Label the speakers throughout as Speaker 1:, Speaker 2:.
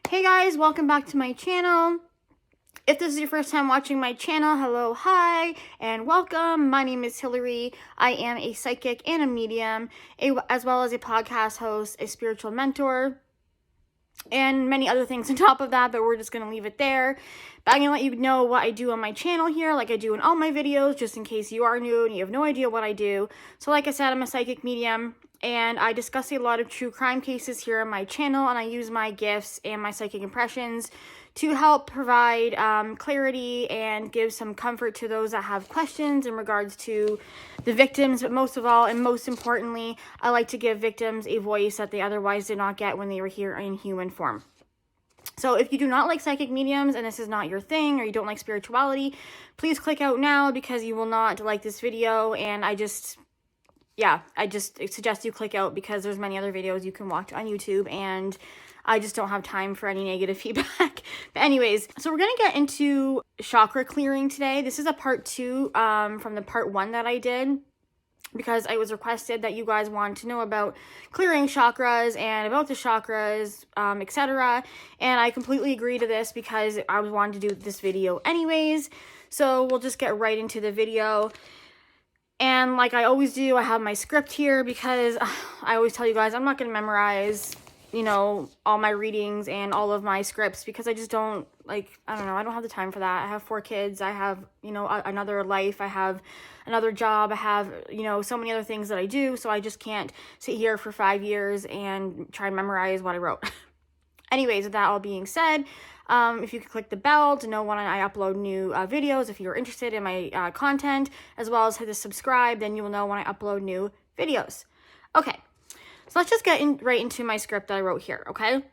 Speaker 1: Hey guys, welcome back to my channel. If this is your first time watching my channel, hello, hi, and welcome. My name is Hilary. I am a psychic and a medium, as well as a podcast host, a spiritual mentor, and many other things on top of that, but we're just going to leave it there. But I'm going to let you know what I do on my channel here, like I do in all my videos, just in case you are new and you have no idea what I do. So like I said, I'm a psychic medium, and I discuss a lot of true crime cases here on my channel, and I use my gifts and my psychic impressions to help provide clarity and give some comfort to those that have questions in regards to the victims. But most of all, and most importantly, I like to give victims a voice that they otherwise did not get when they were here in human form. So if you do not like psychic mediums and this is not your thing, or you don't like spirituality, please click out now because you will not like this video. And I just suggest you click out because there's many other videos you can watch on YouTube, and I just don't have time for any negative feedback. But anyways, so we're going to get into chakra clearing today. This is a part 2 from the part 1 that I did, because I was requested that you guys want to know about clearing chakras and about the chakras, etc. And I completely agree to this because I wanted to do this video anyways. So we'll just get right into the video. And like I always do, I have my script here because I always tell you guys I'm not going to memorize, you know, all my readings and all of my scripts because I just don't, like, I don't know, I don't have the time for that. I have 4 kids, I have, you know, another life, I have another job, I have, you know, so many other things that I do, so I just can't sit here for 5 years and try and memorize what I wrote. Anyways, with that all being said, if you could click the bell to know when I upload new videos, if you're interested in my content, as well as hit the subscribe, then you will know when I upload new videos. Okay, so let's just get right into my script that I wrote here, okay?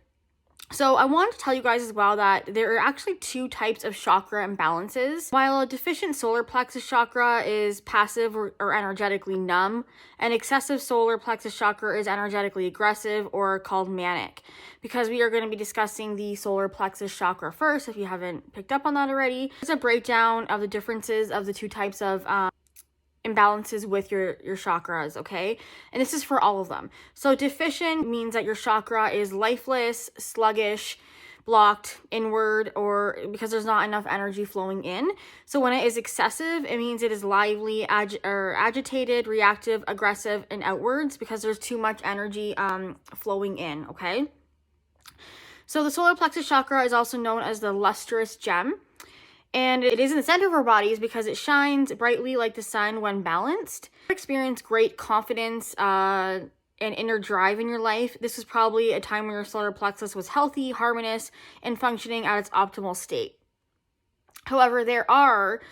Speaker 1: So I wanted to tell you guys as well that there are actually 2 types of chakra imbalances. While a deficient solar plexus chakra is passive or energetically numb, an excessive solar plexus chakra is energetically aggressive or called manic. Because we are going to be discussing the solar plexus chakra first, if you haven't picked up on that already. There's a breakdown of the differences of the 2 types of imbalances with your chakras, okay? And this is for all of them. So deficient means that your chakra is lifeless, sluggish, blocked inward, or because there's not enough energy flowing in. So when it is excessive, it means it is lively, agitated, reactive, aggressive, and outwards because there's too much energy flowing in, okay? So the solar plexus chakra is also known as the lustrous gem. And it is in the center of our bodies because it shines brightly like the sun when balanced. Experience great confidence and inner drive in your life. This was probably a time when your solar plexus was healthy, harmonious, and functioning at its optimal state. However, there are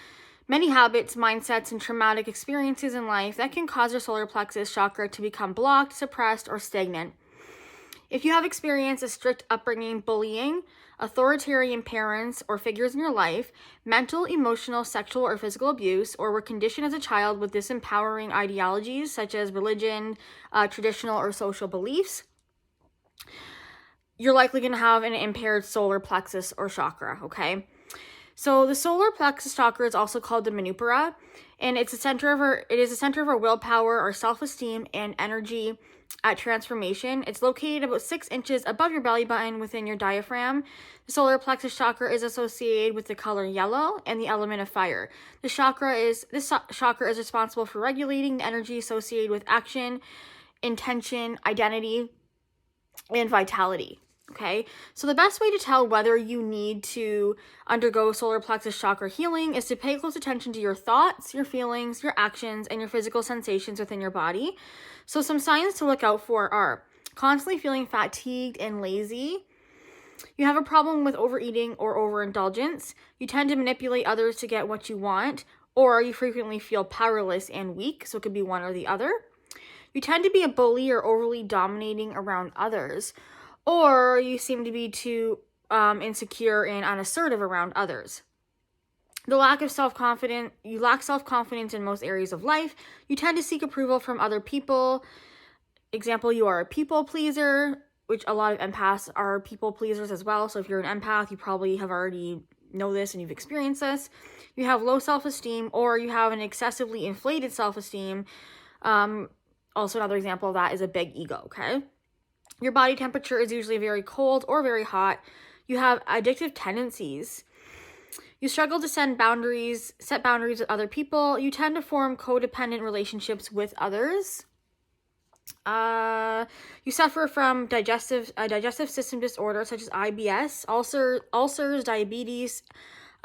Speaker 1: many habits, mindsets, and traumatic experiences in life that can cause your solar plexus chakra to become blocked, suppressed, or stagnant. If you have experienced a strict upbringing, bullying, authoritarian parents or figures in your life, mental, emotional, sexual, or physical abuse, or were conditioned as a child with disempowering ideologies such as religion, traditional, or social beliefs, you're likely going to have an impaired solar plexus or chakra, okay? So the solar plexus chakra is also called the Manipura, and it is a center of our willpower, our self-esteem, and energy at transformation. It's located about 6 inches above your belly button within your diaphragm. The solar plexus chakra is associated with the color yellow and the element of fire. This chakra is responsible for regulating the energy associated with action, intention, identity, and vitality. Okay, so the best way to tell whether you need to undergo solar plexus chakra healing is to pay close attention to your thoughts, your feelings, your actions, and your physical sensations within your body. So some signs to look out for are constantly feeling fatigued and lazy. You have a problem with overeating or overindulgence. You tend to manipulate others to get what you want, or you frequently feel powerless and weak, so it could be one or the other. You tend to be a bully or overly dominating around others, or you seem to be too insecure and unassertive around others. You lack self-confidence in most areas of life. You tend to seek approval from other people. Example, you are a people pleaser, which a lot of empaths are people pleasers as well. So if you're an empath, you probably have already know this and you've experienced this. You have low self-esteem, or you have an excessively inflated self-esteem. Also, another example of that is a big ego, okay? Your body temperature is usually very cold or very hot. You have addictive tendencies. You struggle to set boundaries with other people. You tend to form codependent relationships with others. You suffer from digestive system disorders such as IBS, ulcers, diabetes,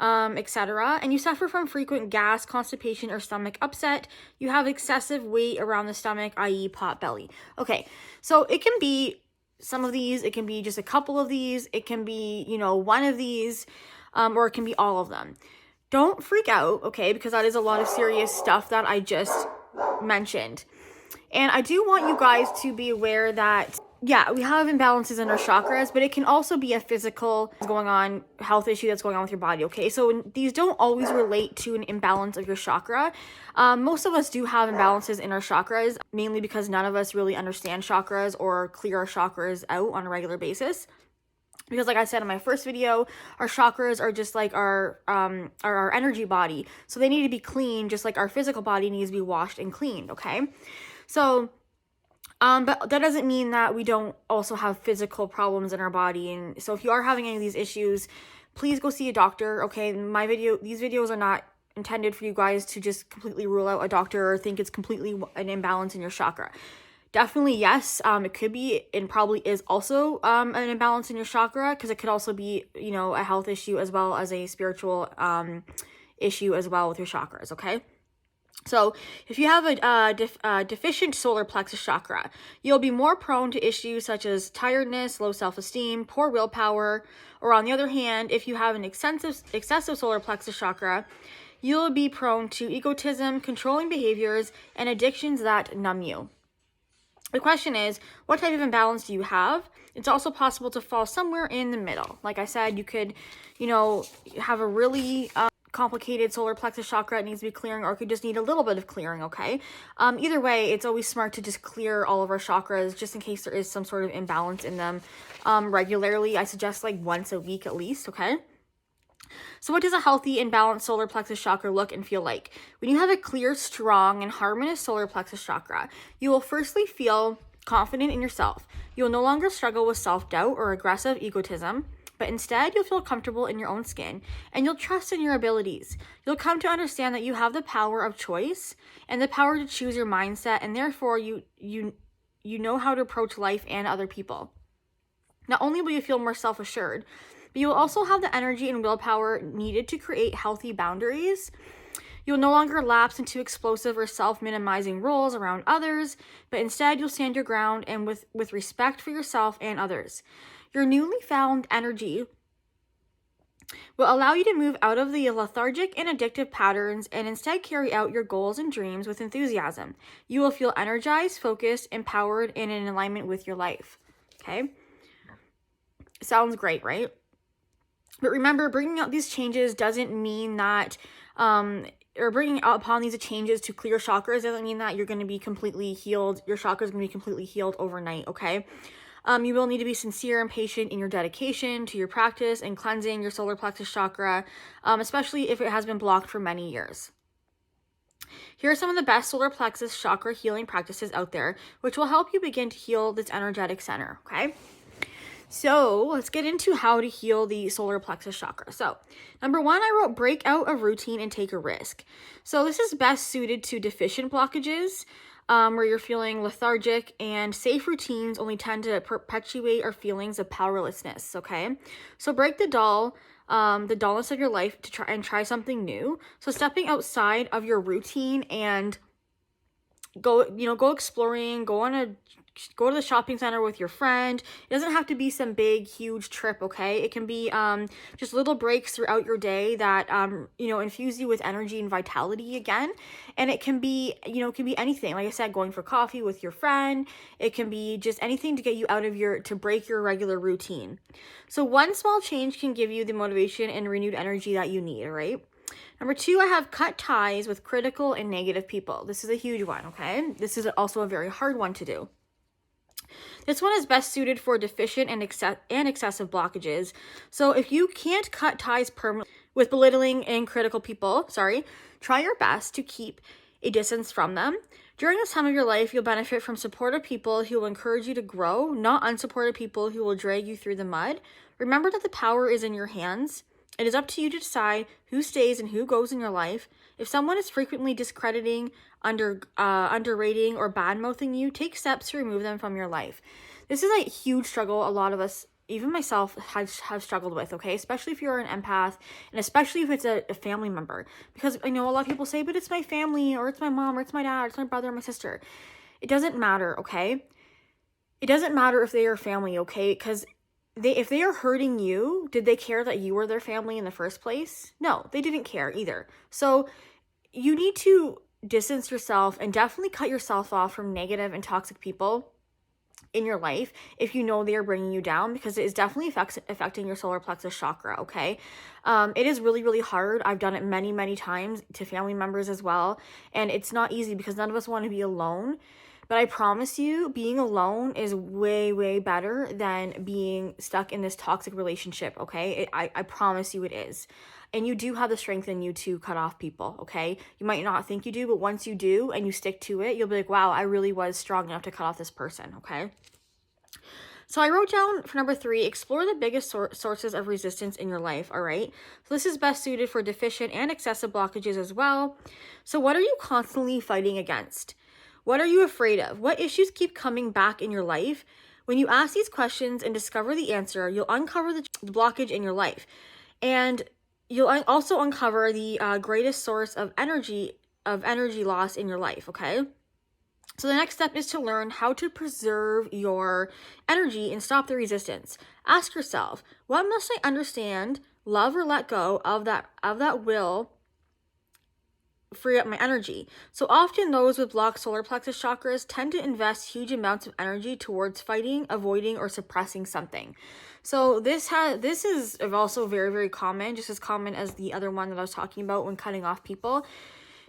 Speaker 1: etc. And you suffer from frequent gas, constipation, or stomach upset. You have excessive weight around the stomach, i.e. pot belly. Okay, so it can be some of these, it can be just a couple of these, it can be, one of these, or it can be all of them. Don't freak out, okay, because that is a lot of serious stuff that I just mentioned. And I do want you guys to be aware that, yeah, we have imbalances in our chakras, but it can also be a physical health issue that's going on with your body, okay? So these don't always relate to an imbalance of your chakra. Most of us do have imbalances in our chakras, mainly because none of us really understand chakras or clear our chakras out on a regular basis. Because like I said in my first video, our chakras are just like our energy body. So they need to be cleaned just like our physical body needs to be washed and cleaned, okay? So, but that doesn't mean that we don't also have physical problems in our body. And so if you are having any of these issues, please go see a doctor, okay? These videos are not intended for you guys to just completely rule out a doctor or think it's completely an imbalance in your chakra. Definitely, yes, it could be and probably is also an imbalance in your chakra, because it could also be, a health issue as well as a spiritual issue as well with your chakras, okay? So if you have a deficient solar plexus chakra, you'll be more prone to issues such as tiredness, low self-esteem, poor willpower. Or on the other hand, if you have an excessive solar plexus chakra, you'll be prone to egotism, controlling behaviors, and addictions that numb you. The question is, what type of imbalance do you have? It's also possible to fall somewhere in the middle. Like I said, you could, have a really complicated solar plexus chakra that needs to be clearing, or it could just need a little bit of clearing, okay? Either way, it's always smart to just clear all of our chakras just in case there is some sort of imbalance in them regularly. I suggest like once a week at least, okay? So what does a healthy and balanced solar plexus chakra look and feel like? When you have a clear, strong, and harmonious solar plexus chakra, you will firstly feel confident in yourself. You will no longer struggle with self-doubt or aggressive egotism, but instead you'll feel comfortable in your own skin, and you'll trust in your abilities. You'll come to understand that you have the power of choice and the power to choose your mindset, and therefore you know how to approach life and other people. Not only will you feel more self-assured, but you will also have the energy and willpower needed to create healthy boundaries. You'll no longer lapse into explosive or self-minimizing roles around others, but instead you'll stand your ground and with respect for yourself and others. Your newly found energy will allow you to move out of the lethargic and addictive patterns and instead carry out your goals and dreams with enthusiasm. You will feel energized, focused, empowered, and in alignment with your life. Okay? Sounds great, right? But remember, bringing out these changes doesn't mean that, or bringing upon these changes to clear chakras doesn't mean that you're going to be completely healed. Your chakra is going to be completely healed overnight, okay? You will need to be sincere and patient in your dedication to your practice and cleansing your solar plexus chakra, especially if it has been blocked for many years. Here are some of the best solar plexus chakra healing practices out there, which will help you begin to heal this energetic center, okay? So let's get into how to heal the solar plexus chakra. So number one, I wrote break out a routine and take a risk. So this is best suited to deficient blockages, where you're feeling lethargic, and safe routines only tend to perpetuate our feelings of powerlessness, okay? So break the dullness of your life to try something new. So stepping outside of your routine and go exploring, go to the shopping center with your friend. It doesn't have to be some big, huge trip, okay? It can be just little breaks throughout your day that, infuse you with energy and vitality again. And it can be, anything. Like I said, going for coffee with your friend. It can be just anything to get you to break your regular routine. So one small change can give you the motivation and renewed energy that you need, all right? Number two, I have cut ties with critical and negative people. This is a huge one, okay? This is also a very hard one to do. This one is best suited for deficient and excessive blockages. So if you can't cut ties permanently with belittling and critical people, try your best to keep a distance from them. During this time of your life, you'll benefit from supportive people who will encourage you to grow, not unsupportive people who will drag you through the mud. Remember that the power is in your hands. It is up to you to decide who stays and who goes in your life. If someone is frequently discrediting, underrating, or bad-mouthing you, take steps to remove them from your life. This is a huge struggle a lot of us, even myself, have struggled with, okay? Especially if you're an empath, and especially if it's a family member. Because I know a lot of people say, but it's my family, or it's my mom, or it's my dad, or it's my brother, or my sister. It doesn't matter, okay? It doesn't matter if they are family, okay? Because if they are hurting you, did they care that you were their family in the first place? No, they didn't care either. So you need to distance yourself and definitely cut yourself off from negative and toxic people in your life if you know they are bringing you down, because it is definitely affecting your solar plexus chakra, okay? It is really, really hard. I've done it many, many times to family members as well, and it's not easy because none of us want to be alone. But I promise you, being alone is way, way better than being stuck in this toxic relationship, okay? I promise you it is. And you do have the strength in you to cut off people, okay? You might not think you do, but once you do and you stick to it, you'll be like, wow, I really was strong enough to cut off this person, okay? So I wrote down for number 3, explore the biggest sources of resistance in your life, all right? So this is best suited for deficient and excessive blockages as well. So what are you constantly fighting against? What are you afraid of? What issues keep coming back in your life? When you ask these questions and discover the answer, you'll uncover the blockage in your life. And you'll also uncover the greatest source of energy loss in your life, okay? So the next step is to learn how to preserve your energy and stop the resistance. Ask yourself, what must I understand, love, or let go of that will free up my energy? So often those with blocked solar plexus chakras tend to invest huge amounts of energy towards fighting, avoiding, or suppressing something. So this is also very, very common, just as common as the other one that I was talking about when cutting off people.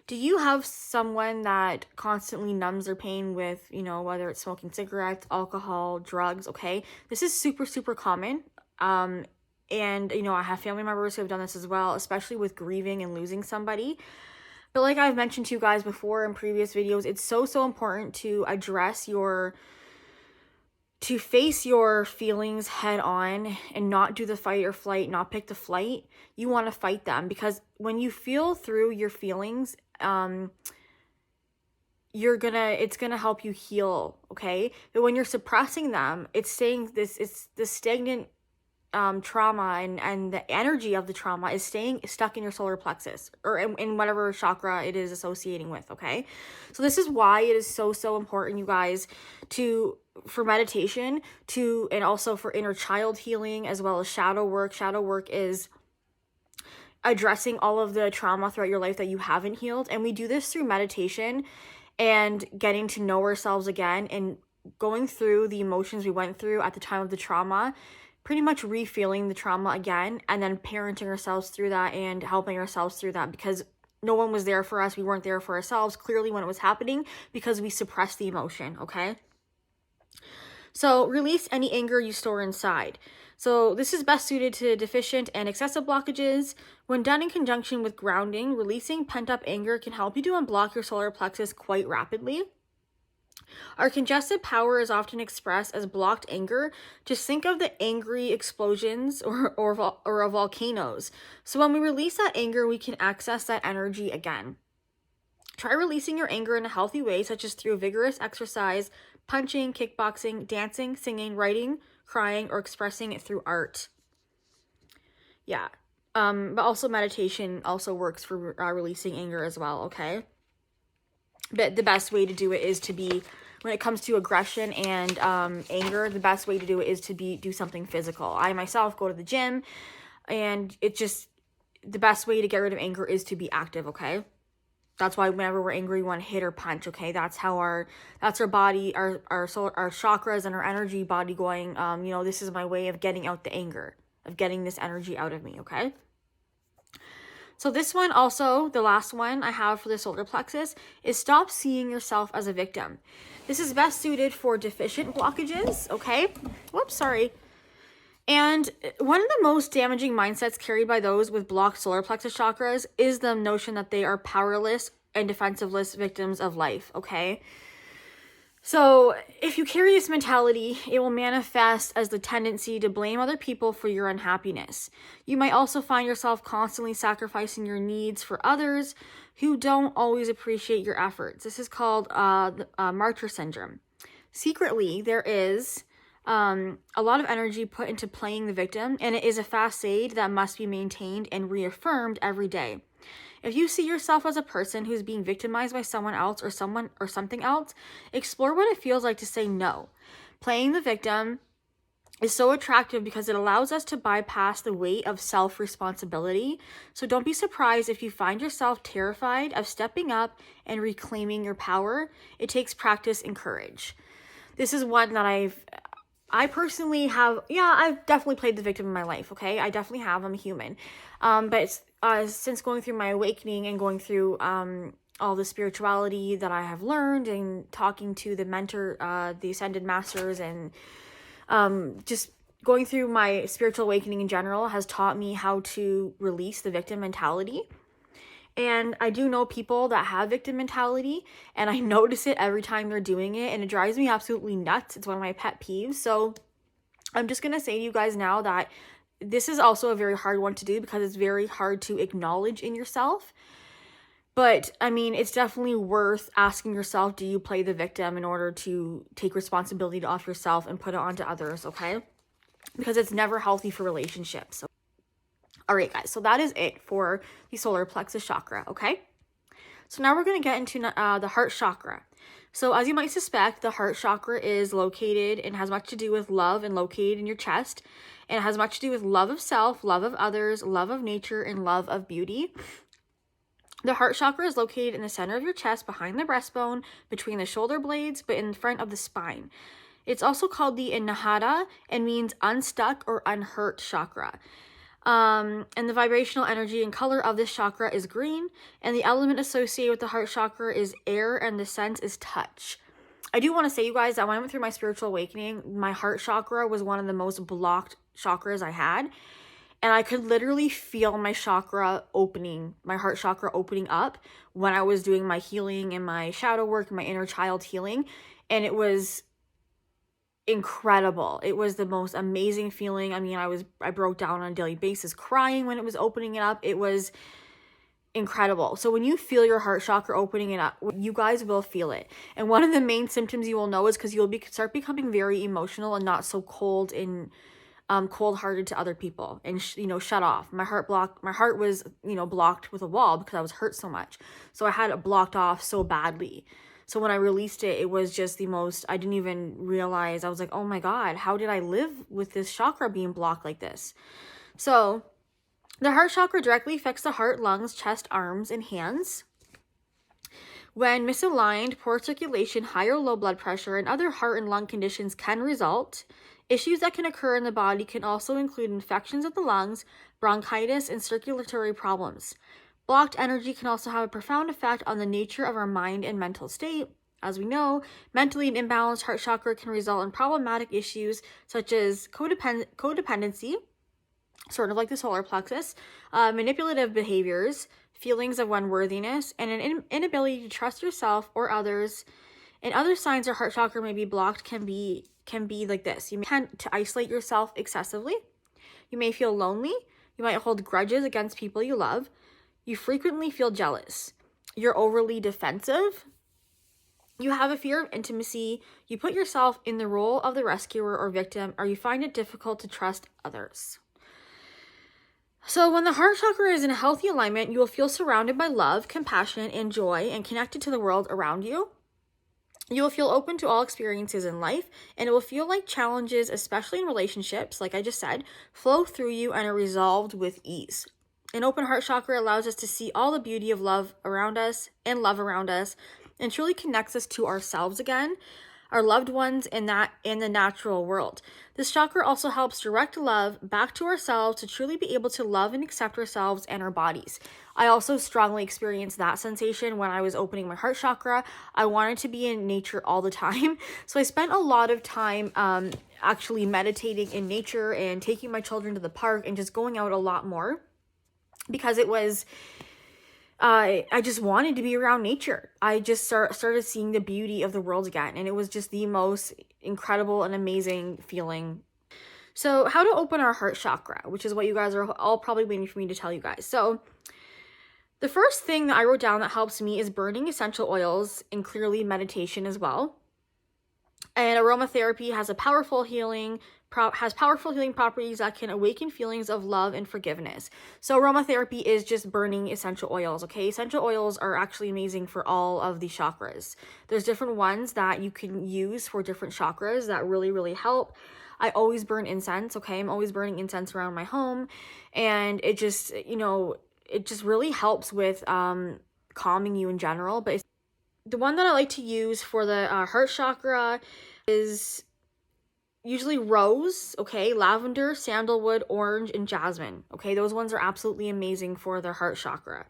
Speaker 1: Do you have someone that constantly numbs their pain with, whether it's smoking cigarettes, alcohol, drugs, okay? This is super, super common. And, I have family members who have done this as well, especially with grieving and losing somebody. But like I've mentioned to you guys before in previous videos, it's so, so important to face your feelings head on and not do the fight or flight, not pick the flight. You want to fight them, because when you feel through your feelings, it's gonna help you heal, okay? But when you're suppressing them, it's the stagnant trauma and the energy of the trauma is staying stuck in your solar plexus or in whatever chakra it is associating with, okay? So this is why it is so, so important, you guys, for meditation, and also for inner child healing, as well as shadow work. Shadow work is addressing all of the trauma throughout your life that you haven't healed. And we do this through meditation and getting to know ourselves again and going through the emotions we went through at the time of the trauma, pretty much re-feeling the trauma again, and then parenting ourselves through that and helping ourselves through that, because no one was there for us. We weren't there for ourselves clearly when it was happening because we suppressed the emotion, okay? So release any anger you store inside. So this is best suited to deficient and excessive blockages. When done in conjunction with grounding, releasing pent-up anger can help you to unblock your solar plexus quite rapidly. Our congested power is often expressed as blocked anger. Just think of the angry explosions or volcanoes. So when we release that anger, we can access that energy again. Try releasing your anger in a healthy way, such as through vigorous exercise, punching, kickboxing, dancing, singing, writing, crying, or expressing it through art. Yeah. But also meditation also works for releasing anger as well, okay? But the best way to do it is to be, when it comes to aggression and anger, the best way to do it is to do something physical. I myself go to the gym, and the best way to get rid of anger is to be active, okay? That's why whenever we're angry, we want to hit or punch, okay? That's our body, our chakras and our energy body going, this is my way of getting out the anger, of getting this energy out of me, okay? So this one also, the last one I have for the solar plexus, is stop seeing yourself as a victim. This is best suited for deficient blockages, okay? Whoops, sorry. And one of the most damaging mindsets carried by those with blocked solar plexus chakras is the notion that they are powerless and defensiveless victims of life, okay? So if you carry this mentality, it will manifest as the tendency to blame other people for your unhappiness. You might also find yourself constantly sacrificing your needs for others who don't always appreciate your efforts. This is called martyr syndrome. Secretly, there is a lot of energy put into playing the victim, and it is a facade that must be maintained and reaffirmed every day. If you see yourself as a person who's being victimized by someone else or something else, explore what it feels like to say no. Playing the victim is so attractive because it allows us to bypass the weight of self-responsibility. So don't be surprised if you find yourself terrified of stepping up and reclaiming your power. It takes practice and courage. This is one that I personally have, I've definitely played the victim in my life, okay? I definitely have. I'm a human. But since going through my awakening and going through all the spirituality that I have learned and talking to the mentor, the Ascended Masters, and just going through my spiritual awakening in general has taught me how to release the victim mentality. And I do know people that have victim mentality, and I notice it every time they're doing it, and it drives me absolutely nuts. It's one of my pet peeves. So I'm just going to say to you guys now that this is also a very hard one to do because it's very hard to acknowledge in yourself. But I mean, it's definitely worth asking yourself, do you play the victim in order to take responsibility off yourself and put it onto others, okay? Because it's never healthy for relationships. All right, guys, so that is it for the solar plexus chakra, okay? So now we're going to get into the heart chakra. So as you might suspect, the heart chakra is located and has much to do with love and located in your chest. And it has much to do with love of self, love of others, love of nature, and love of beauty. The heart chakra is located in the center of your chest, behind the breastbone, between the shoulder blades, but in front of the spine. It's also called the anahata and means unstuck or unhurt chakra. And the vibrational energy and color of this chakra is green, and the element associated with the heart chakra is air, and the sense is touch. I do want to say, you guys, that when I went through my spiritual awakening, my heart chakra was one of the most blocked chakras I had, and I could literally feel my chakra opening, my heart chakra opening up when I was doing my healing and my shadow work and my inner child healing, and it was incredible. It was the most amazing feeling. I mean, I broke down on a daily basis crying when it was opening it up. It was incredible. So when you feel your heart chakra opening it up, you guys will feel it. And one of the main symptoms you will know is because you'll start becoming very emotional and not so cold and cold-hearted to other people and shut off. My heart was blocked with a wall because I was hurt so much. So I had it blocked off so badly. So when I released it, it was just the most, I didn't even realize. I was like, oh my God, how did I live with this chakra being blocked like this? So the heart chakra directly affects the heart, lungs, chest, arms, and hands. When misaligned, poor circulation, high or low blood pressure, and other heart and lung conditions can result. Issues that can occur in the body can also include infections of the lungs, bronchitis, and circulatory problems. Blocked energy can also have a profound effect on the nature of our mind and mental state. As we know, mentally an imbalanced heart chakra can result in problematic issues such as codependency, sort of like the solar plexus, manipulative behaviors, feelings of unworthiness, and an inability to trust yourself or others. And other signs your heart chakra may be blocked can be like this. You may tend to isolate yourself excessively. You may feel lonely. You might hold grudges against people you love. You frequently feel jealous. You're overly defensive. You have a fear of intimacy. You put yourself in the role of the rescuer or victim, or you find it difficult to trust others. So when the heart chakra is in a healthy alignment, you will feel surrounded by love, compassion, and joy, and connected to the world around you. You will feel open to all experiences in life, and it will feel like challenges, especially in relationships, like I just said, flow through you and are resolved with ease. An open heart chakra allows us to see all the beauty of love around us, and truly connects us to ourselves again, our loved ones, and the natural world. This chakra also helps direct love back to ourselves to truly be able to love and accept ourselves and our bodies. I also strongly experienced that sensation when I was opening my heart chakra. I wanted to be in nature all the time. So I spent a lot of time actually meditating in nature and taking my children to the park and just going out a lot more, because it was I just wanted to be around nature. I just started seeing the beauty of the world again, and it was just the most incredible and amazing feeling. So how to open our heart chakra, which is what you guys are all probably waiting for me to tell you guys. So the first thing that I wrote down that helps me is burning essential oils, and clearly meditation as well. And aromatherapy has powerful healing properties that can awaken feelings of love and forgiveness. So aromatherapy is just burning essential oils, okay? Essential oils are actually amazing for all of the chakras. There's different ones that you can use for different chakras that really, really help. I always burn incense, okay? I'm always burning incense around my home, and it just, it just really helps with calming you in general. But the one that I like to use for the heart chakra is usually rose, okay, lavender, sandalwood, orange, and jasmine, okay? Those ones are absolutely amazing for the heart chakra,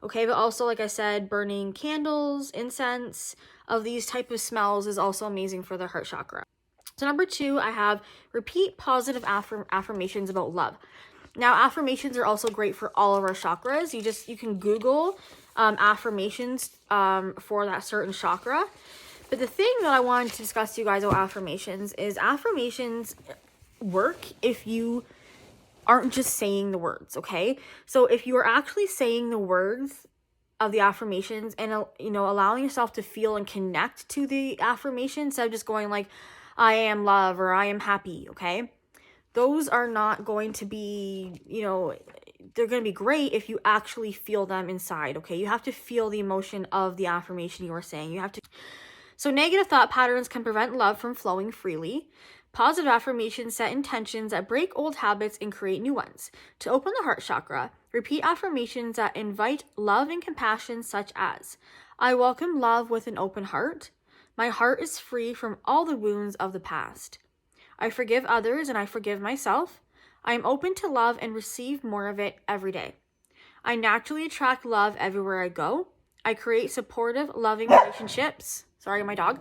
Speaker 1: okay? But also, like I said, burning candles, incense of these type of smells is also amazing for the heart chakra. So number 2, I have repeat positive affirmations about love. Now, affirmations are also great for all of our chakras. You can Google affirmations for that certain chakra. But the thing that I wanted to discuss to you guys about affirmations is affirmations work if you aren't just saying the words, okay? So if you are actually saying the words of the affirmations and, allowing yourself to feel and connect to the affirmation instead of just going like, I am love or I am happy, okay? Those are not going to be, they're going to be great if you actually feel them inside, okay? You have to feel the emotion of the affirmation you are saying. So negative thought patterns can prevent love from flowing freely. Positive affirmations set intentions that break old habits and create new ones. To open the heart chakra, repeat affirmations that invite love and compassion, such as, I welcome love with an open heart. My heart is free from all the wounds of the past. I forgive others and I forgive myself. I am open to love and receive more of it every day. I naturally attract love everywhere I go. I create supportive, loving relationships. Sorry, my dog.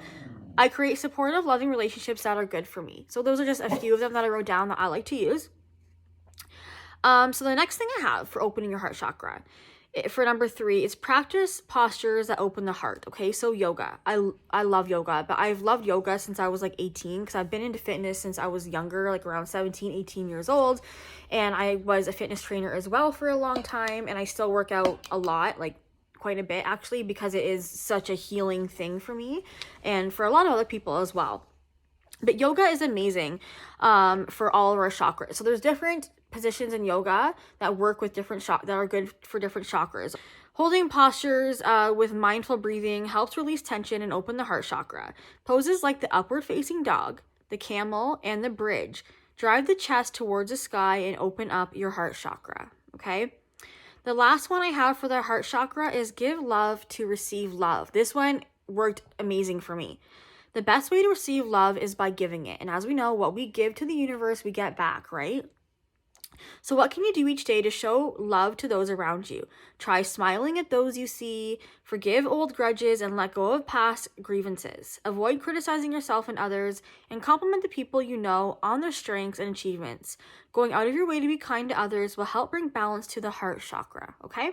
Speaker 1: I create supportive, loving relationships that are good for me. So those are just a few of them that I wrote down that I like to use. So the next thing I have for opening your heart chakra, for number 3, is practice postures that open the heart. Okay, so yoga. I love yoga, but I've loved yoga since I was like 18 because I've been into fitness since I was younger, like around 17, 18 years old. And I was a fitness trainer as well for a long time. And I still work out a lot, like quite a bit actually, because it is such a healing thing for me and for a lot of other people as well. But yoga is amazing for all of our chakras. So there's different positions in yoga that work with that are good for different chakras. Holding postures with mindful breathing helps release tension and open the heart chakra. Poses like the upward facing dog, the camel, and the bridge drive the chest towards the sky and open up your heart chakra, okay? The last one I have for the heart chakra is give love to receive love. This one worked amazing for me. The best way to receive love is by giving it. And as we know, what we give to the universe, we get back, right? So what can you do each day to show love to those around you? Try smiling at those you see, forgive old grudges, and let go of past grievances. Avoid criticizing yourself and others, and compliment the people you know on their strengths and achievements. Going out of your way to be kind to others will help bring balance to the heart chakra, okay?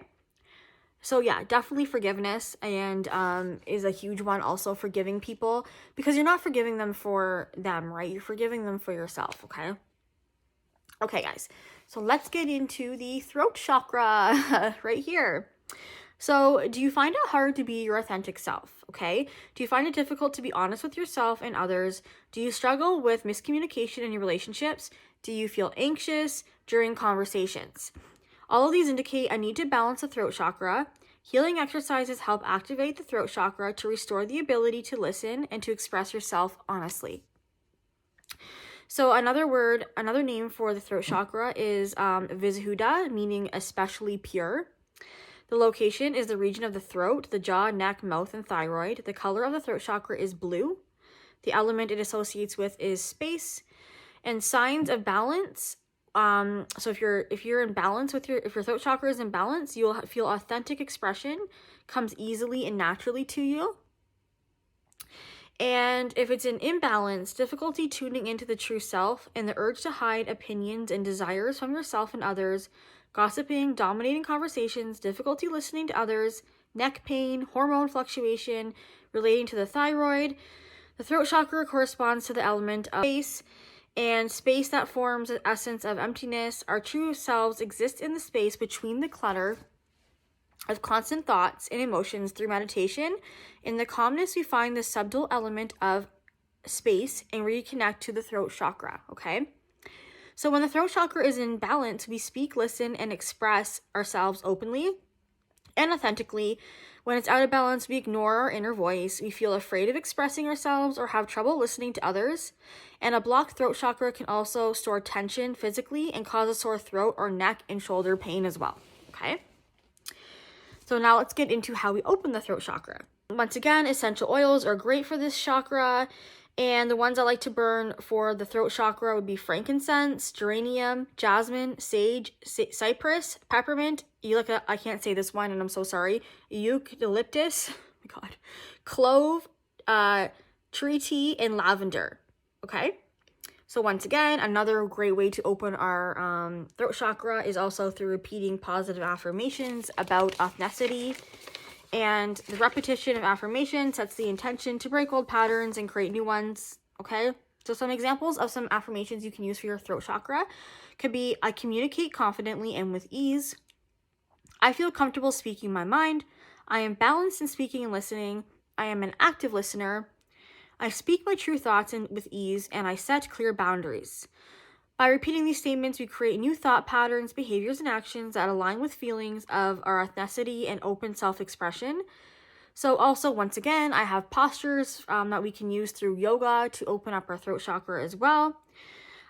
Speaker 1: So yeah, definitely forgiveness and is a huge one, also forgiving people, because you're not forgiving them for them, right? You're forgiving them for yourself, okay? Okay, guys, so let's get into the throat chakra right here. So do you find it hard to be your authentic self, okay? Do you find it difficult to be honest with yourself and others? Do you struggle with miscommunication in your relationships? Do you feel anxious during conversations? All of these indicate a need to balance the throat chakra. Healing exercises help activate the throat chakra to restore the ability to listen and to express yourself honestly. So another name for the throat chakra is Vishuddha, meaning especially pure. The location is the region of the throat, the jaw, neck, mouth, and thyroid. The color of the throat chakra is blue. The element it associates with is space. And signs of balance. So if you're in balance if your throat chakra is in balance, you'll feel authentic expression comes easily and naturally to you. And if it's an imbalance, difficulty tuning into the true self and the urge to hide opinions and desires from yourself and others, gossiping, dominating conversations, difficulty listening to others, neck pain, hormone fluctuation relating to the thyroid. The throat chakra corresponds to the element of space, and space that forms the essence of emptiness. Our true selves exist in the space between the clutter of constant thoughts and emotions. Through meditation, in the calmness, we find the subtle element of space and reconnect to the throat chakra, okay? So when the throat chakra is in balance, we speak, listen, and express ourselves openly and authentically. When it's out of balance, we ignore our inner voice. We feel afraid of expressing ourselves or have trouble listening to others. And a blocked throat chakra can also store tension physically and cause a sore throat or neck and shoulder pain as well, okay? So now let's get into how we open the throat chakra. Once again, essential oils are great for this chakra. And the ones I like to burn for the throat chakra would be frankincense, geranium, jasmine, sage, cypress, peppermint, I can't say this one and I'm so sorry, eucalyptus, oh my god, clove, tree tea, and lavender, okay? So once again, another great way to open our throat chakra is also through repeating positive affirmations about authenticity. And the repetition of affirmation sets the intention to break old patterns and create new ones, okay? So some examples of some affirmations you can use for your throat chakra could be, I communicate confidently and with ease. I feel comfortable speaking my mind. I am balanced in speaking and listening. I am an active listener. I speak my true thoughts with ease, and I set clear boundaries. By repeating these statements, we create new thought patterns, behaviors, and actions that align with feelings of our authenticity and open self-expression. So also, once again, I have postures that we can use through yoga to open up our throat chakra as well.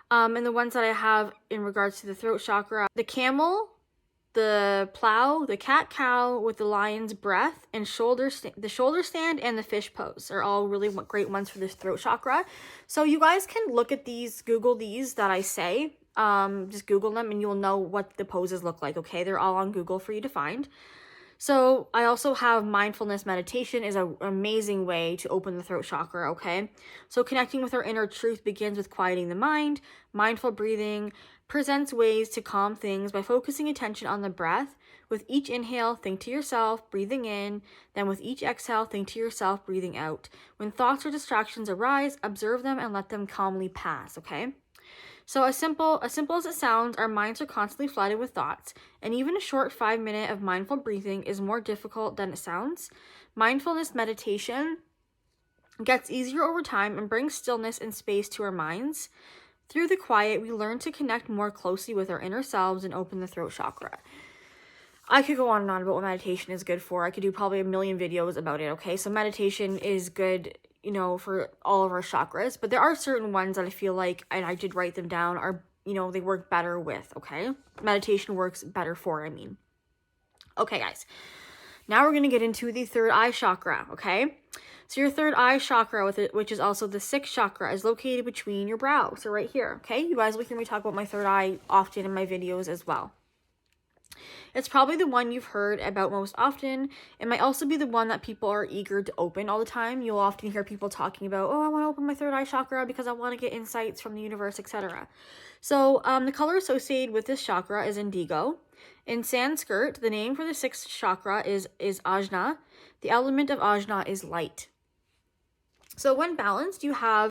Speaker 1: And the ones that I have in regards to the throat chakra, the camel, the plow, the cat-cow with the lion's breath, and the shoulder stand, and the fish pose are all really great ones for this throat chakra. So you guys can look at these, Google these that I say. Just Google them and you'll know what the poses look like, okay? They're all on Google for you to find. So I also have mindfulness meditation is an amazing way to open the throat chakra, okay? So connecting with our inner truth begins with quieting the mind. Mindful breathing presents ways to calm things by focusing attention on the breath. With each inhale, think to yourself, breathing in. Then with each exhale, think to yourself, breathing out. When thoughts or distractions arise, observe them and let them calmly pass, okay? So as simple as it sounds, our minds are constantly flooded with thoughts, and even a short 5-minute of mindful breathing is more difficult than it sounds. Mindfulness meditation gets easier over time and brings stillness and space to our minds. Through the quiet, we learn to connect more closely with our inner selves and open the throat chakra. I could go on and on about what meditation is good for. I could do probably a million videos about it, okay? So meditation is good, you know, for all of our chakras, but there are certain ones that I feel like, and I did write them down, are, you know, they work better with, okay? Meditation works better for, I mean. Okay, guys. Now we're going to get into the third eye chakra, okay? So your third eye chakra, which is also the sixth chakra, is located between your brows. So right here, okay? You guys will hear me talk about my third eye often in my videos as well. It's probably the one you've heard about most often. It might also be the one that people are eager to open all the time. You'll often hear people talking about, oh, I want to open my third eye chakra because I want to get insights from the universe, etc. So the color associated with this chakra is indigo. In Sanskrit, the name for the sixth chakra is Ajna. The element of Ajna is light. So when balanced, you have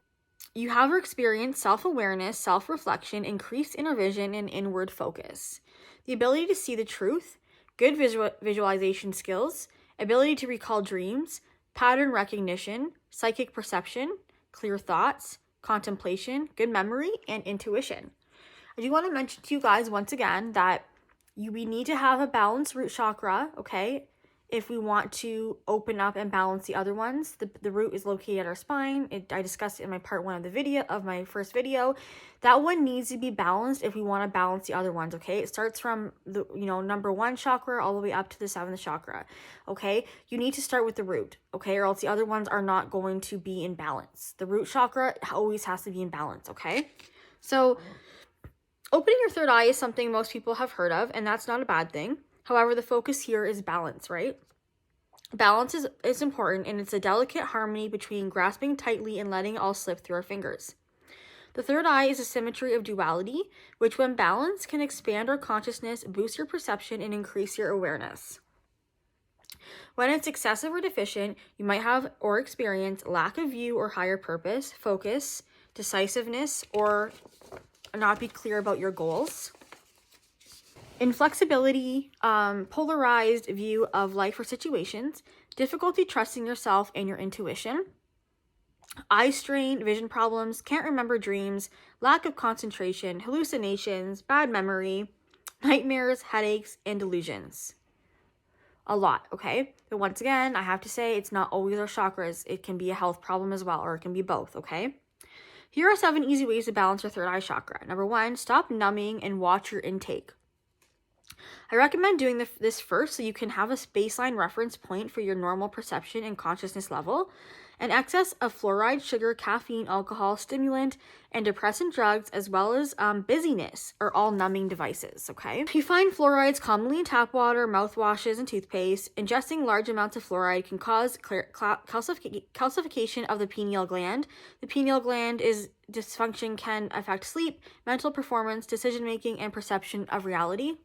Speaker 1: or experience self-awareness, self-reflection, increased inner vision, and inward focus. The ability to see the truth, good visualization skills, ability to recall dreams, pattern recognition, psychic perception, clear thoughts, contemplation, good memory, and intuition. I do want to mention to you guys once again that we need to have a balanced root chakra, okay? If we want to open up and balance the other ones, the root is located at our spine. I discussed it in my part 1 of the video, of my first video. That one needs to be balanced if we want to balance the other ones, okay? It starts from the, number 1 chakra all the way up to the 7th chakra, okay? You need to start with the root, okay? Or else the other ones are not going to be in balance. The root chakra always has to be in balance, okay? So opening your third eye is something most people have heard of, and that's not a bad thing. However, the focus here is balance, right? Balance is important, and it's a delicate harmony between grasping tightly and letting it all slip through our fingers. The third eye is a symmetry of duality, which when balanced can expand our consciousness, boost your perception, and increase your awareness. When it's excessive or deficient, you might have or experience lack of view or higher purpose, focus, decisiveness, or not be clear about your goals. Inflexibility, polarized view of life or situations, difficulty trusting yourself and your intuition. Eye strain, vision problems, can't remember dreams, lack of concentration, hallucinations, bad memory, nightmares, headaches, and delusions. A lot, okay? But once again, I have to say it's not always our chakras. It can be a health problem as well, or it can be both, okay? Here are 7 easy ways to balance your third eye chakra. Number 1, stop numbing and watch your intake. I recommend doing this first so you can have a baseline reference point for your normal perception and consciousness level. An excess of fluoride, sugar, caffeine, alcohol, stimulant, and depressant drugs, as well as busyness, are all numbing devices, okay? If you find fluorides commonly in tap water, mouthwashes, and toothpaste, ingesting large amounts of fluoride can cause calcification of the pineal gland. The pineal gland dysfunction can affect sleep, mental performance, decision-making, and perception of reality.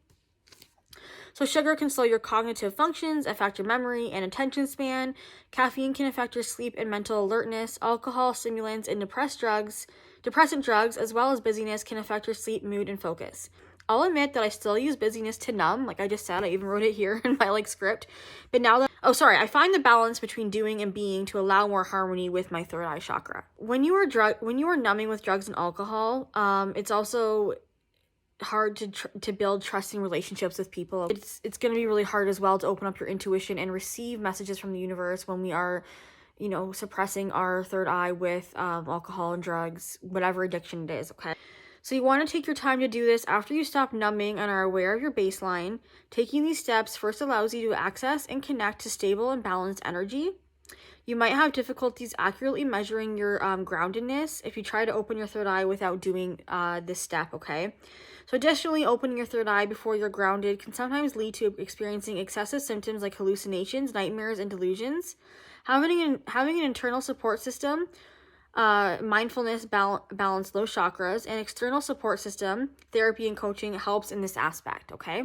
Speaker 1: So sugar can slow your cognitive functions, affect your memory and attention span. Caffeine can affect your sleep and mental alertness. Alcohol, stimulants, and depressant drugs, as well as busyness, can affect your sleep, mood, and focus. I'll admit that I still use busyness to numb, like I just said. I even wrote it here in my script. But now that I find the balance between doing and being to allow more harmony with my third eye chakra. When you are numbing with drugs and alcohol, it's also hard to build trusting relationships with people. It's going to be really hard as well to open up your intuition and receive messages from the universe when we are, suppressing our third eye with alcohol and drugs, whatever addiction it is, okay? So you want to take your time to do this after you stop numbing and are aware of your baseline. Taking these steps first allows you to access and connect to stable and balanced energy. You might have difficulties accurately measuring your groundedness if you try to open your third eye without doing this step, okay? So additionally, opening your third eye before you're grounded can sometimes lead to experiencing excessive symptoms like hallucinations, nightmares, and delusions. Having an internal support system, mindfulness, balance low chakras, and external support system, therapy and coaching helps in this aspect, okay?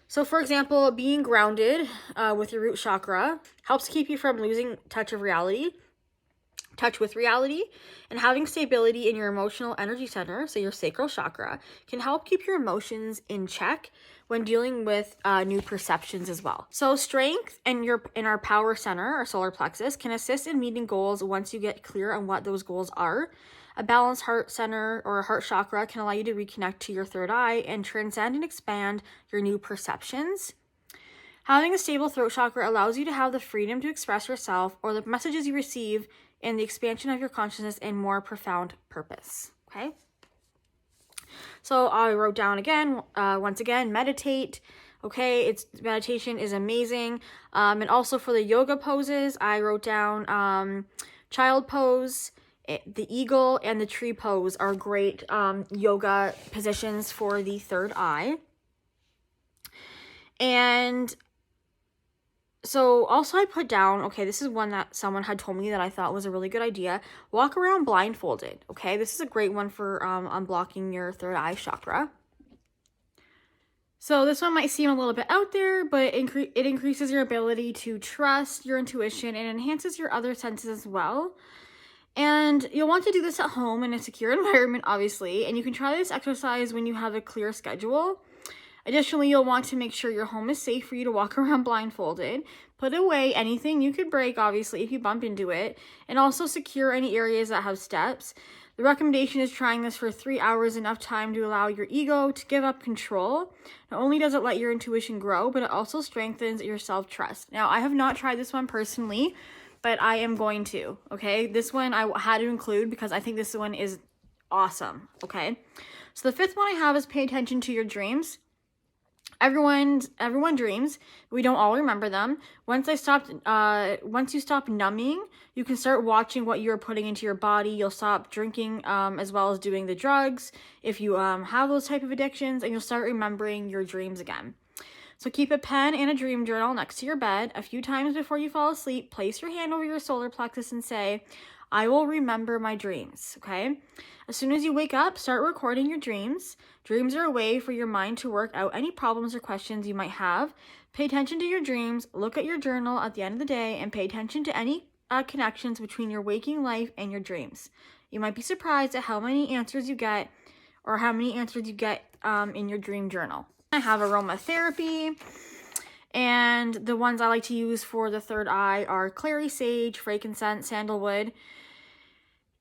Speaker 1: So for example, being grounded with your root chakra helps keep you from losing touch with reality, and having stability in your emotional energy center, so your sacral chakra, can help keep your emotions in check when dealing with new perceptions as well. So strength in our power center, our solar plexus, can assist in meeting goals once you get clear on what those goals are. A balanced heart center or heart chakra can allow you to reconnect to your third eye and transcend and expand your new perceptions. Having a stable throat chakra allows you to have the freedom to express yourself or the messages you receive and the expansion of your consciousness and more profound purpose, okay? So I wrote down once again, meditate, okay? Meditation is amazing. And also for the yoga poses, I wrote down child pose, the eagle, and the tree pose are great yoga positions for the third eye. And so also I put down, okay, this is one that someone had told me that I thought was a really good idea. Walk around blindfolded, okay? This is a great one for unblocking your third eye chakra. So this one might seem a little bit out there, but it increases your ability to trust your intuition and enhances your other senses as well. And you'll want to do this at home in a secure environment, obviously, and you can try this exercise when you have a clear schedule. Additionally, you'll want to make sure your home is safe for you to walk around blindfolded. Put away anything you could break, obviously, if you bump into it, and also secure any areas that have steps. The recommendation is trying this for 3 hours, enough time to allow your ego to give up control. Not only does it let your intuition grow, but it also strengthens your self-trust. Now, I have not tried this one personally, but I am going to, okay? This one I had to include because I think this one is awesome, okay? So the 5th one I have is pay attention to your dreams. Everyone dreams. We don't all remember them. Once you stop numbing, you can start watching what you're putting into your body. You'll stop drinking, as well as doing the drugs if you have those type of addictions, and you'll start remembering your dreams again. So keep a pen and a dream journal next to your bed. A few times before you fall asleep, place your hand over your solar plexus and say, I will remember my dreams, okay? As soon as you wake up, start recording your dreams. Dreams are a way for your mind to work out any problems or questions you might have. Pay attention to your dreams, look at your journal at the end of the day, and pay attention to any connections between your waking life and your dreams. You might be surprised at how many answers you get in your dream journal. I have aromatherapy, and the ones I like to use for the third eye are clary sage, frankincense, sandalwood.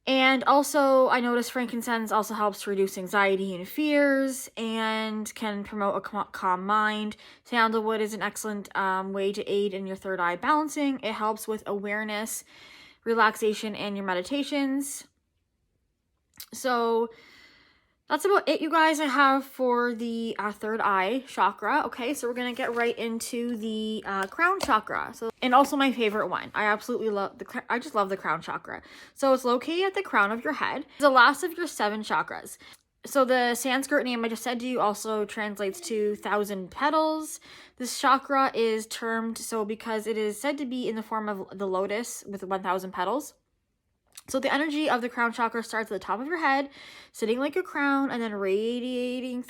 Speaker 1: And also, I noticed frankincense also helps to reduce anxiety and fears and can promote a calm mind. Sandalwood is an excellent way to aid in your third eye balancing. It helps with awareness, relaxation, and your meditations. So that's about it, you guys, I have for the third eye chakra. Okay, so we're going to get right into the crown chakra. And also my favorite one. I just love the crown chakra. So it's located at the crown of your head. It's the last of your 7 chakras. So the Sanskrit name I just said to you also translates to 1,000 petals. This chakra is termed so because it is said to be in the form of the lotus with 1,000 petals. So the energy of the crown chakra starts at the top of your head, sitting like a crown, and then radiating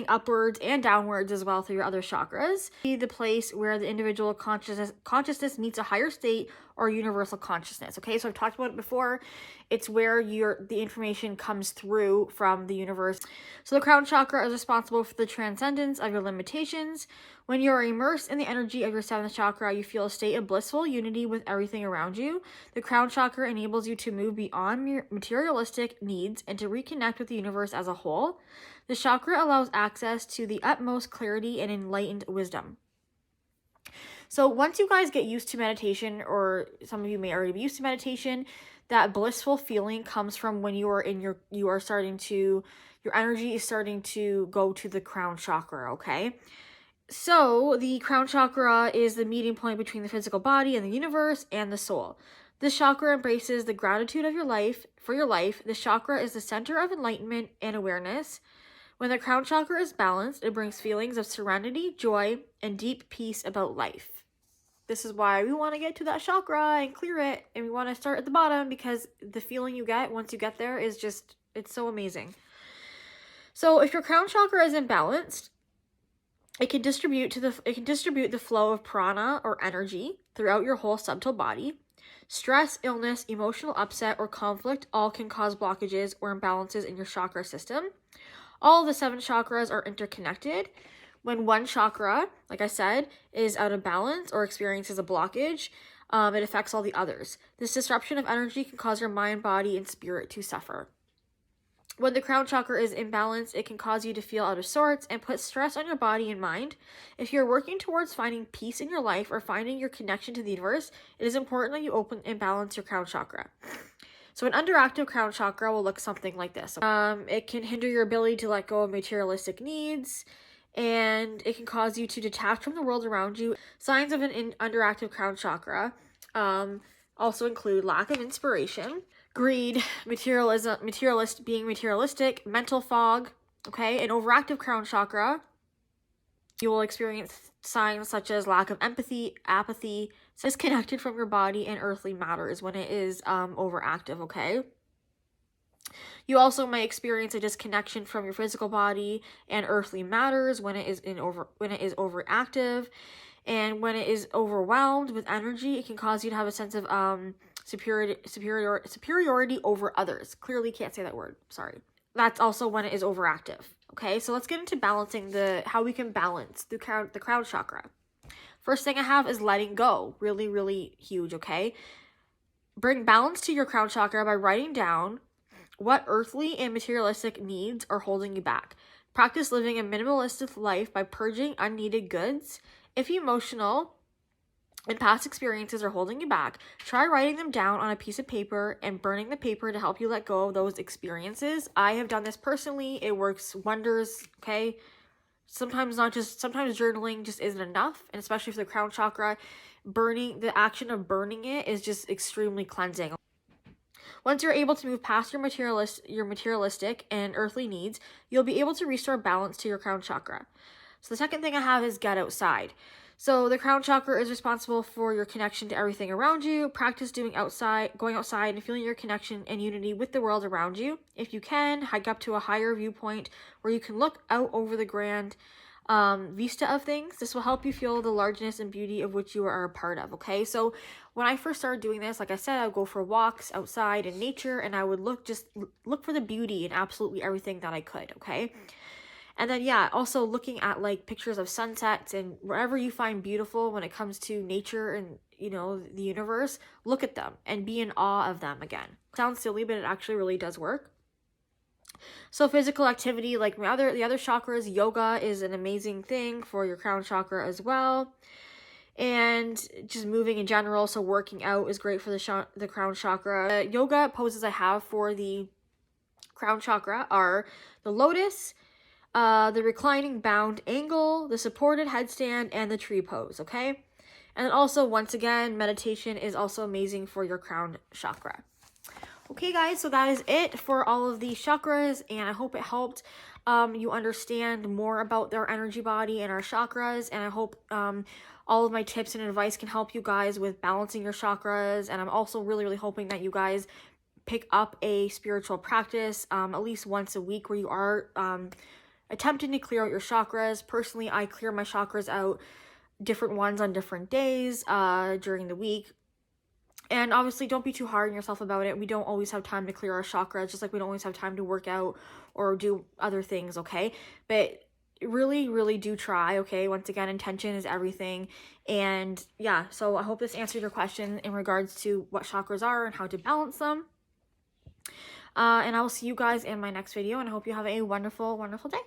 Speaker 1: upwards and downwards as well through your other chakras. The place where the individual consciousness meets a higher state or universal consciousness. Okay, so I've talked about it before. It's where the information comes through from the universe. So the crown chakra is responsible for the transcendence of your limitations. When you are immersed in the energy of your 7th chakra, you feel a state of blissful unity with everything around you. The crown chakra enables you to move beyond materialistic needs and to reconnect with the universe as a whole. The chakra allows access to the utmost clarity and enlightened wisdom. So once you guys get used to meditation, or some of you may already be used to meditation, that blissful feeling comes from when your energy is starting to go to the crown chakra, okay? So the crown chakra is the meeting point between the physical body and the universe and the soul. This chakra embraces the gratitude of your life. This chakra is the center of enlightenment and awareness. When the crown chakra is balanced, it brings feelings of serenity, joy, and deep peace about life. This is why we want to get to that chakra and clear it, and we want to start at the bottom, because the feeling you get once you get there is just, it's so amazing. So if your crown chakra is imbalanced, it can distribute the flow of prana or energy throughout your whole subtle body. Stress, illness, emotional upset, or conflict all can cause blockages or imbalances in your chakra system. All the 7 chakras are interconnected. When one chakra, like I said, is out of balance or experiences a blockage, it affects all the others. This disruption of energy can cause your mind, body, and spirit to suffer. When the crown chakra is imbalanced, it can cause you to feel out of sorts and put stress on your body and mind. If you're working towards finding peace in your life or finding your connection to the universe, it is important that you open and balance your crown chakra. So an underactive crown chakra will look something like this. It can hinder your ability to let go of materialistic needs, and it can cause you to detach from the world around you. Signs of an underactive crown chakra also include lack of inspiration, greed, being materialistic, mental fog, okay? An overactive crown chakra, you will experience signs such as lack of empathy, apathy, disconnected from your body and earthly matters when it is overactive, okay? You also may experience a disconnection from your physical body and earthly matters when it is overactive. And when it is overwhelmed with energy, it can cause you to have a sense of superiority over others. Clearly can't say that word, sorry. That's also when it is overactive. Okay, so let's get into balancing how we can balance the crown chakra. First thing I have is letting go. Really, really huge, okay? Bring balance to your crown chakra by writing down what earthly and materialistic needs are holding you back. Practice living a minimalistic life by purging unneeded goods. If emotional and past experiences are holding you back, try writing them down on a piece of paper and burning the paper to help you let go of those experiences. I have done this personally. It works wonders, okay? Sometimes journaling just isn't enough, and especially for the crown chakra, the action of burning it is just extremely cleansing. Once you're able to move past your materialistic and earthly needs, you'll be able to restore balance to your crown chakra. So the second thing I have is get outside. So the crown chakra is responsible for your connection to everything around you. Practice going outside and feeling your connection and unity with the world around you. If you can, hike up to a higher viewpoint where you can look out over the grand vista of things. This will help you feel the largeness and beauty of which you are a part of, okay? So when I first started doing this, like I said, I would go for walks outside in nature, and I would look for the beauty in absolutely everything that I could, okay? And then, yeah, also looking at like pictures of sunsets and wherever you find beautiful when it comes to nature and, you know, the universe, look at them and be in awe of them again. Sounds silly, but it actually really does work. So physical activity, like the other chakras, yoga is an amazing thing for your crown chakra as well. And just moving in general, so working out is great for the crown chakra. Yoga poses I have for the crown chakra are the lotus, the reclining bound angle, the supported headstand, and the tree pose, okay? And then also, once again, meditation is also amazing for your crown chakra. Okay, guys, so that is it for all of these chakras, and I hope it helped you understand more about our energy body and our chakras, and I hope all of my tips and advice can help you guys with balancing your chakras, and I'm also really, really hoping that you guys pick up a spiritual practice at least once a week where you are attempting to clear out your chakras. Personally, I clear my chakras out, different ones on different days during the week. And obviously, don't be too hard on yourself about it. We don't always have time to clear our chakras, just like we don't always have time to work out or do other things, okay? But really, really do try, okay? Once again, intention is everything. And yeah, so I hope this answered your question in regards to what chakras are and how to balance them. And I will see you guys in my next video, and I hope you have a wonderful, wonderful day.